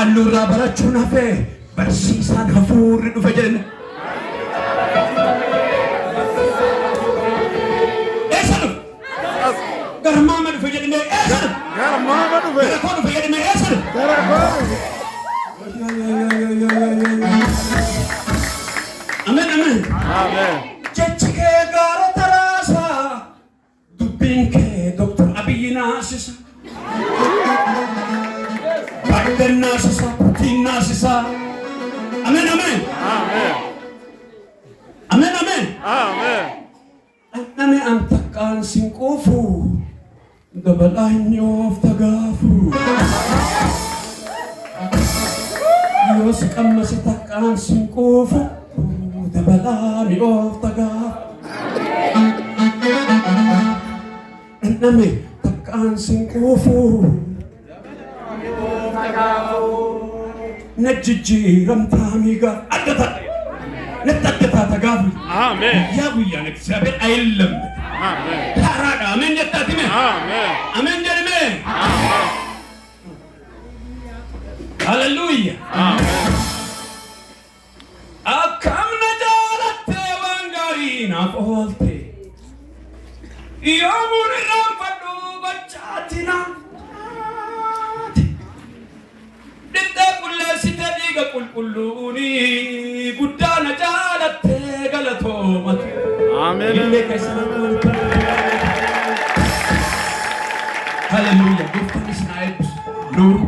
Allura barachuun hafe barsiisaan hafuurri dhufe jedhan. Eessa dhufe? Garmaama dhufe jedhanii eessa dhufe? Garmaama dhufe. Gara koo dhufe jedhanii eessa dhufe? Gara koo dhufe. Amen, amen. Amen. Jechi kee gaara taraasaa dubbiin kee Dr. Abiyyi naasisa. Baay'een naasisa, putiin naasisa. Amen, amen. Amen. Amen, amen. Amen. Amen. ang takkaan singkufu dabalain of tagafu Diyos kama si takkaan singkufu dabalani of tagafu Nami takkaan singkufu Najijiram tamiga Adata Natadata tagafu Amen. Ya guyyaa natti sabee ayillam. Amen. Haraadha amen jettaati mee. Amen. Amen jedhi mee. Hallelujah. Amen. Akkam na jaalattee waan gaarii naaf oolte. Yoomuun irraanfadhu gochaati naati. Dhittee qulleessite dhiiga qulqulluuni guddaa na jaalattee galatoomatu. Amen. Illee keessa na tolta. Hallelujah. Gooftaan isin haa eebbisu. Nuru.